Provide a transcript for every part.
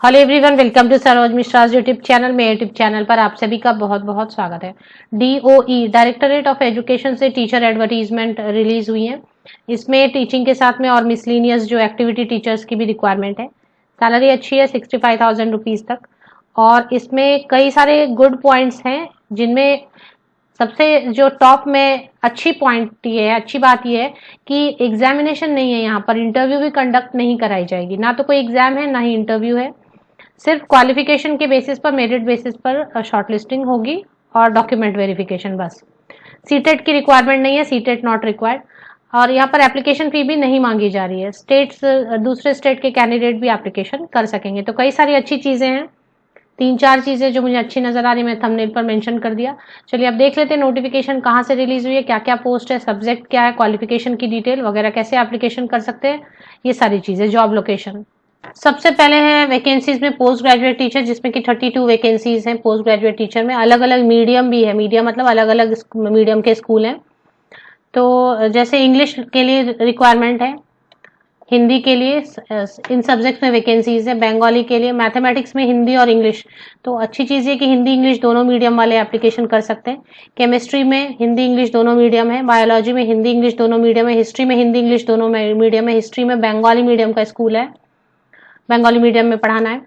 Hello everyone, welcome to Saroj Mishra YouTube channel. मेरे YouTube channel पर आप सभी का बहुत बहुत स्वागत है। डीओई डायरेक्टरेट ऑफ एजुकेशन से टीचर एडवर्टीजमेंट रिलीज हुई है। इसमें टीचिंग के साथ में और मिसलिनियस जो एक्टिविटी टीचर्स की भी रिक्वायरमेंट है। सैलरी अच्छी है, 65,000 रुपीज तक। और इसमें कई सारे गुड पॉइंट्स हैं, जिनमें सबसे जो टॉप में अच्छी पॉइंट ये है, अच्छी बात ये है कि एग्जामिनेशन नहीं है। यहाँ पर इंटरव्यू भी कंडक्ट नहीं कराई जाएगी। ना तो कोई एग्जाम है, ना ही इंटरव्यू है। सिर्फ क्वालिफिकेशन के बेसिस पर, मेरिट बेसिस पर शॉर्टलिस्टिंग होगी और डॉक्यूमेंट वेरिफिकेशन बस। सीटेट की रिक्वायरमेंट नहीं है, सीटेट नॉट रिक्वायर्ड। और यहाँ पर एप्लीकेशन फी भी नहीं मांगी जा रही है। दूसरे स्टेट के कैंडिडेट भी एप्लीकेशन कर सकेंगे। तो कई सारी अच्छी चीजें हैं। 3-4 चीजें जो मुझे अच्छी नजर आ रही, मैं थंबनेल पर मेंशन कर दिया। चलिए अब देख लेते हैं नोटिफिकेशन कहाँ से रिलीज हुई है, क्या क्या पोस्ट है, सब्जेक्ट क्या है, क्वालिफिकेशन की डिटेल वगैरह, कैसे एप्लीकेशन कर सकते हैं, ये सारी चीजें। जॉब लोकेशन सबसे पहले है वैकेंसीज में पोस्ट ग्रेजुएट टीचर, जिसमें कि 32 वैकेंसीज हैं पोस्ट ग्रेजुएट टीचर में। अलग अलग मीडियम भी है, मीडियम मतलब अलग अलग मीडियम के स्कूल हैं। तो जैसे इंग्लिश के लिए रिक्वायरमेंट है, हिंदी के लिए इन सब्जेक्ट्स में वैकेंसीज है, बंगाली के लिए, मैथमेटिक्स में हिंदी और इंग्लिश। तो अच्छी चीज़ है कि हिंदी इंग्लिश दोनों मीडियम वाले एप्लीकेशन कर सकते हैं। केमिस्ट्री में हिंदी इंग्लिश दोनों मीडियम है, बायोलॉजी में हिंदी इंग्लिश दोनों मीडियम है, हिस्ट्री में हिंदी इंग्लिश दोनों मीडियम है। हिस्ट्री में बंगाली मीडियम का स्कूल है, बंगाली मीडियम में पढ़ाना है।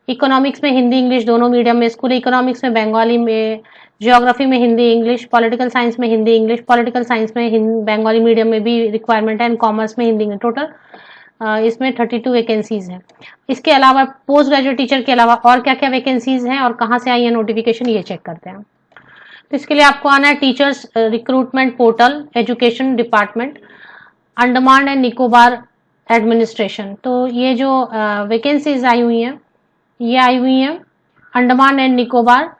इकोनॉमिक्स में हिंदी इंग्लिश दोनों मीडियम में स्कूल है, इकोनॉमिक्स में बंगाली में। जियोग्राफी में हिंदी इंग्लिश, पॉलिटिकल साइंस में हिंदी इंग्लिश, पॉलिटिकल साइंस में बंगाली मीडियम में भी रिक्वायरमेंट है, एंड कॉमर्स में हिंदी इंग्लिश। टोटल इसमें 32 वैकेंसीज हैं। इसके अलावा पोस्ट ग्रेजुएट टीचर के अलावा और क्या क्या वैकेंसीज हैं और कहाँ से आई है नोटिफिकेशन, ये चेक करते हैं। तो इसके लिए आपको आना है teachers recruitment portal, education department, Andaman and Nicobar administration. तो ये जो वैकेंसीज आई हुई हैं, ये आई हुई हैं Andaman and Nicobar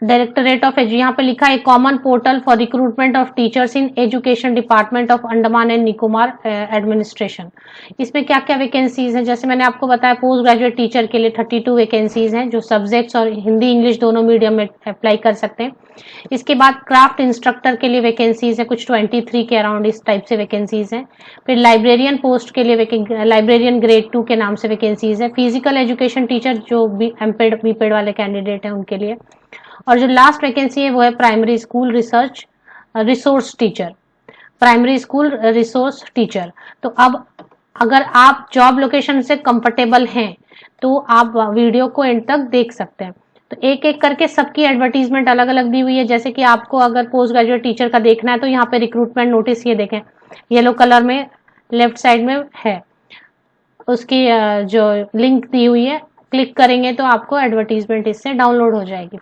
directorate of यहाँ पे लिखा है common portal for recruitment of teachers in education department of Andaman and Nicobar administration. इसमें क्या क्या वैकेंसीज हैं, जैसे मैंने आपको बताया पोस्ट ग्रेजुएट टीचर के लिए 32 वैकेंसीज हैं, जो सब्जेक्ट्स और हिंदी इंग्लिश दोनों मीडियम में अप्लाई कर सकते हैं। इसके बाद क्राफ्ट इंस्ट्रक्टर के लिए वैकेंसीज है, कुछ 23 के अराउंड इस टाइप से वैकेंसीज हैं। फिर लाइब्रेरियन पोस्ट के लिए लाइब्रेरियन ग्रेड 2 के नाम से वैकेंसीज है। फिजिकल एजुकेशन टीचर जो एमपेड बीपेड वाले कैंडिडेट हैं उनके लिए। और जो लास्ट वैकेंसी है वो है primary school resource teacher, primary school resource teacher. तो अब अगर आप जॉब लोकेशन से कंफर्टेबल हैं तो आप वीडियो को एंड तक देख सकते हैं। तो एक एक करके सबकी एडवर्टीजमेंट अलग अलग दी हुई है। जैसे कि आपको अगर पोस्ट ग्रेजुएट टीचर का देखना है तो यहाँ पे रिक्रूटमेंट नोटिस ये देखें, येलो कलर में लेफ्ट साइड में है, उसकी जो लिंक दी हुई है, क्लिक करेंगे तो आपको एडवर्टीजमेंट इससे डाउनलोड हो जाएगी।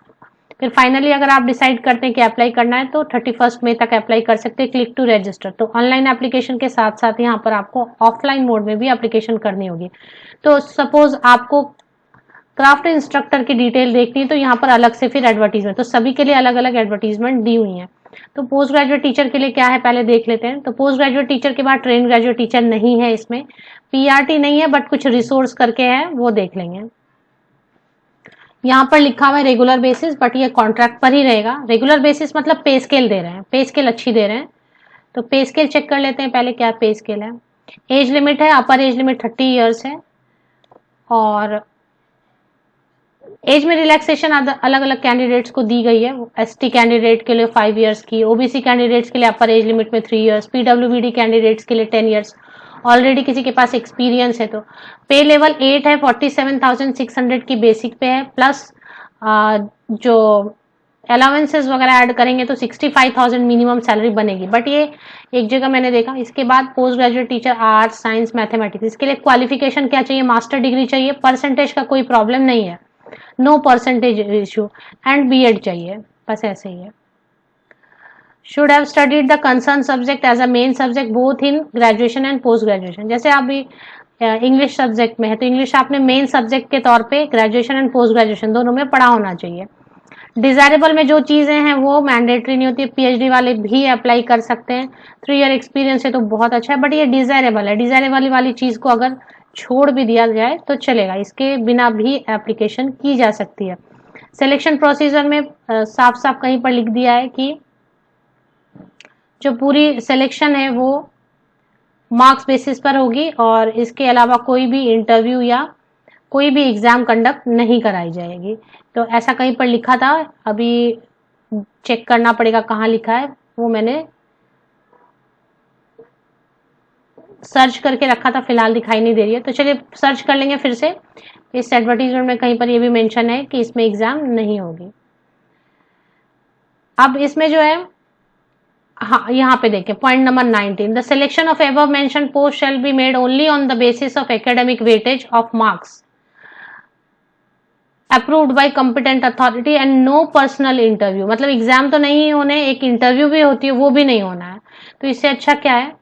फिर फाइनली अगर आप डिसाइड करते हैं कि अप्लाई करना है तो 31 मई तक अप्लाई कर सकते हैं। क्लिक टू रजिस्टर, तो ऑनलाइन एप्लीकेशन के साथ साथ यहाँ पर आपको ऑफलाइन मोड में भी एप्लीकेशन करनी होगी। तो सपोज आपको क्राफ्ट इंस्ट्रक्टर की डिटेल देखनी है तो यहाँ पर अलग से फिर एडवर्टीजमेंट, तो सभी के लिए अलग अलग एडवर्टीजमेंट दी हुई है। तो पोस्ट ग्रेजुएट टीचर के लिए क्या है पहले देख लेते हैं। तो पोस्ट ग्रेजुएट टीचर के बाद ट्रेन ग्रेजुएट टीचर नहीं है, इसमें पीआरटी नहीं है, बट कुछ रिसोर्स करके है, वो देख लेंगे। यहाँ पर लिखा हुआ है रेगुलर बेसिस, बट ये कॉन्ट्रैक्ट पर ही रहेगा। रेगुलर बेसिस मतलब पे स्केल दे रहे हैं, पे स्केल अच्छी दे रहे हैं। तो पे स्केल चेक कर लेते हैं पहले, क्या पे स्केल है। एज लिमिट है, अपर एज लिमिट 30 इयर्स है, और एज में रिलैक्सेशन अलग अलग कैंडिडेट्स को दी गई है। एसटी कैंडिडेट के लिए 5 इयर्स की, ओबीसी कैंडिडेट्स के लिए अपर एज लिमिट में 3 इयर्स, पीडब्ल्यूबीडी कैंडिडेट्स के लिए 10 इयर्स। ऑलरेडी किसी के पास एक्सपीरियंस है तो पे लेवल 8 है, 47,600 की बेसिक पे है, प्लस जो अलाउंसेस वगैरह ऐड करेंगे तो 65,000 मिनिमम सैलरी बनेगी। बट ये एक जगह मैंने देखा। इसके बाद post graduate teacher arts science mathematics, इसके लिए क्वालिफिकेशन क्या चाहिए, मास्टर डिग्री चाहिए, परसेंटेज का कोई प्रॉब्लम नहीं है, no percentage issue, and BEd चाहिए, बस ऐसे ही है। should have studied the concerned subject as a main subject both in graduation and post graduation। जैसे आप भी इंग्लिश सब्जेक्ट में है तो इंग्लिश आपने मेन सब्जेक्ट के तौर पे ग्रेजुएशन एंड पोस्ट ग्रेजुएशन दोनों में पढ़ा होना चाहिए। डिजायरेबल में जो चीजें हैं वो मैंडेटरी नहीं होती, पीएचडी वाले भी अप्लाई कर सकते हैं। 3 ईयर एक्सपीरियंस है तो बहुत अच्छा है, बट ये डिजायरेबल है। डिजायरेबल वाली चीज को अगर छोड़ भी दिया जाए तो चलेगा, इसके बिना भी एप्लीकेशन की जा सकती है। सिलेक्शन प्रोसीजर में साफ साफ कहीं पर लिख दिया है कि जो पूरी सिलेक्शन है वो मार्क्स बेसिस पर होगी, और इसके अलावा कोई भी इंटरव्यू या कोई भी एग्जाम कंडक्ट नहीं कराई जाएगी। तो ऐसा कहीं पर लिखा था, अभी चेक करना पड़ेगा कहाँ लिखा है, वो मैंने सर्च करके रखा था, फिलहाल दिखाई नहीं दे रही है, तो चलिए सर्च कर लेंगे फिर से। इस एडवर्टीजमेंट में कहीं पर ये भी मेंशन है कि इसमें एग्जाम नहीं होगी। अब इसमें जो है, हाँ यहाँ पे देखिए point number 19, the selection of above mention post shall be made only on the basis of academic weightage of marks approved by competent authority and no personal interview. मतलब एग्जाम तो नहीं होने, एक इंटरव्यू भी होती है वो भी नहीं होना है, तो इससे अच्छा क्या है।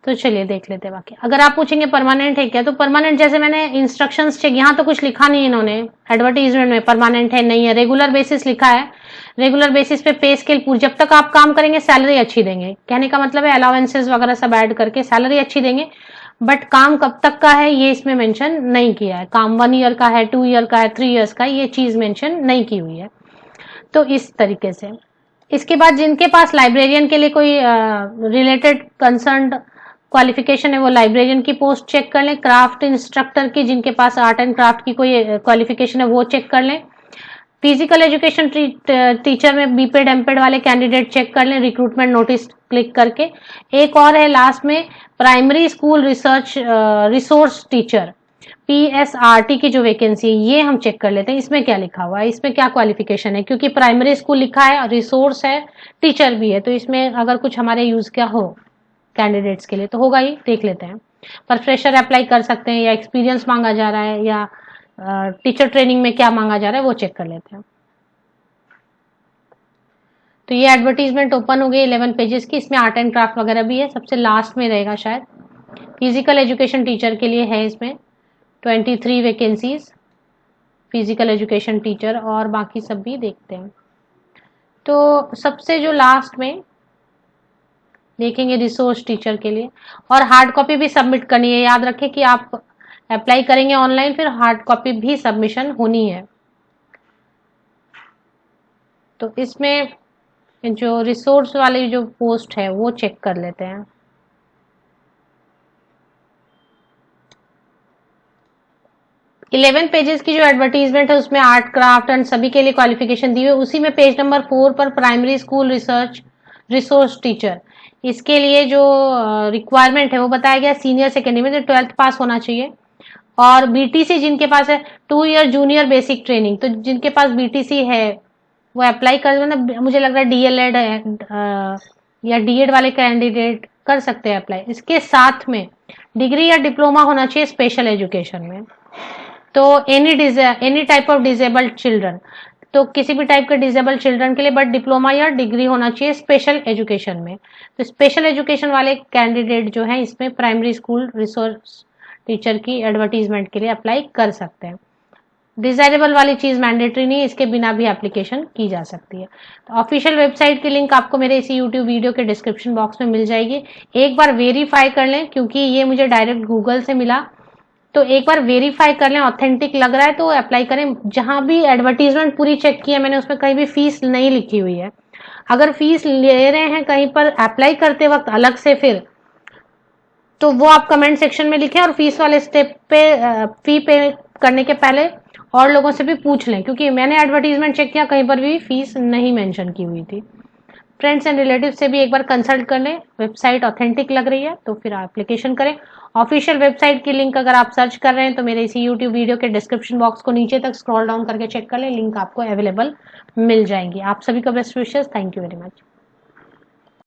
तो चलिए देख लेते हैं बाकी। अगर आप पूछेंगे परमानेंट है क्या, तो परमानेंट जैसे मैंने इंस्ट्रक्शंस चेक, यहाँ तो कुछ लिखा नहीं इन्होंने एडवर्टीजमेंट में परमानेंट है नहीं है, रेगुलर बेसिस लिखा है। रेगुलर बेसिस पे पे स्केल पूरी, जब तक आप काम करेंगे सैलरी अच्छी देंगे, कहने का मतलब है अलाउंसेस वगैरह सब ऐड करके सैलरी अच्छी देंगे, बट काम कब तक का है ये इसमें मेंशन नहीं किया है। काम 1 ईयर का है, 2 ईयर का है, 3 ईयर्स का है, ये चीज मेंशन नहीं की हुई है। तो इस तरीके से इसके बाद जिनके पास लाइब्रेरियन के लिए कोई रिलेटेड कंसर्न क्वालिफिकेशन है वो लाइब्रेरियन की पोस्ट चेक कर लें। क्राफ्ट इंस्ट्रक्टर की, जिनके पास आर्ट एंड क्राफ्ट की कोई क्वालिफिकेशन है वो चेक कर लें। फिजिकल एजुकेशन टीचर में बीपेड एमपेड वाले कैंडिडेट चेक कर लें रिक्रूटमेंट नोटिस क्लिक करके। एक और है लास्ट में primary school research resource teacher PSRT की जो वैकेंसी है ये हम चेक कर लेते हैं, इसमें क्या लिखा हुआ है, इसमें क्या क्वालिफिकेशन है, क्योंकि प्राइमरी स्कूल लिखा है, रिसोर्स है, टीचर भी है, तो इसमें अगर कुछ हमारे यूज क्या हो कैंडिडेट्स के लिए तो होगा ही, देख लेते हैं। पर फ्रेशर अप्लाई कर सकते हैं या एक्सपीरियंस मांगा जा रहा है या टीचर ट्रेनिंग में क्या मांगा जा रहा है वो चेक कर लेते हैं। तो ये एडवर्टीजमेंट ओपन हो गई 11 पेजेस की, इसमें आर्ट एंड क्राफ्ट वगैरह भी है, सबसे लास्ट में रहेगा शायद। फिजिकल एजुकेशन टीचर के लिए है इसमें 23 वैकेंसीज फिजिकल एजुकेशन टीचर, और बाकी सब भी देखते हैं। तो सबसे जो लास्ट में देखेंगे रिसोर्स टीचर के लिए, और हार्ड कॉपी भी सबमिट करनी है, याद रखें कि आप अप्लाई करेंगे ऑनलाइन फिर हार्ड कॉपी भी सबमिशन होनी है। तो इसमें जो रिसोर्स वाली जो पोस्ट है वो चेक कर लेते हैं। इलेवन पेजेस की जो एडवर्टीजमेंट है उसमें आर्ट क्राफ्ट एंड सभी के लिए क्वालिफिकेशन दी हुई है। उसी में पेज नंबर 4 पर primary school research resource teacher, इसके लिए जो रिक्वायरमेंट है वो बताया गया सीनियर सेकेंडरी में 12th पास होना चाहिए, और बीटीसी जिनके पास है 2 ईयर जूनियर बेसिक ट्रेनिंग, तो जिनके पास बीटीसी है वो अप्लाई कर देना। मुझे लग रहा है डीएलएड है या डीएड वाले कैंडिडेट कर सकते हैं अप्लाई। इसके साथ में डिग्री या डिप्लोमा होना चाहिए स्पेशल एजुकेशन में। तो any type of disabled children, तो किसी भी टाइप के डिजेबल चिल्ड्रन के लिए, बट डिप्लोमा या डिग्री होना चाहिए स्पेशल एजुकेशन में। तो स्पेशल एजुकेशन वाले कैंडिडेट जो है इसमें प्राइमरी स्कूल रिसोर्स टीचर की एडवर्टीजमेंट के लिए अप्लाई कर सकते हैं। डिजायरेबल वाली चीज मैंडेटरी नहीं, इसके बिना भी एप्लीकेशन की जा सकती है। तो ऑफिशियल वेबसाइट की लिंक आपको मेरे इसी यूट्यूब वीडियो के डिस्क्रिप्शन बॉक्स में मिल जाएगी। एक बार वेरीफाई कर लें, क्योंकि ये मुझे डायरेक्ट गूगल से मिला, तो एक बार वेरीफाई कर लें, ऑथेंटिक लग रहा है तो अप्लाई करें। जहां भी एडवर्टीजमेंट पूरी चेक की है मैंने, उसमें कहीं भी फीस नहीं लिखी हुई है। अगर फीस ले रहे हैं कहीं पर अप्लाई करते वक्त अलग से फिर, तो वो आप कमेंट सेक्शन में लिखें, और फीस वाले स्टेप पे फी पे करने के पहले और लोगों से भी पूछ लें, क्योंकि मैंने एडवर्टीजमेंट चेक किया कहीं पर भी फीस नहीं मेंशन की हुई थी। फ्रेंड्स एंड रिलेटिव से भी एक बार कंसल्ट कर लें, वेबसाइट ऑथेंटिक लग रही है तो फिर एप्लीकेशन करें। ऑफिशियल वेबसाइट की लिंक अगर आप सर्च कर रहे हैं तो मेरे इसी यूट्यूब वीडियो के डिस्क्रिप्शन बॉक्स को नीचे तक स्क्रॉल डाउन करके चेक कर लें, लिंक आपको अवेलेबल मिल जाएंगी। आप सभी का best wishes, thank you very much.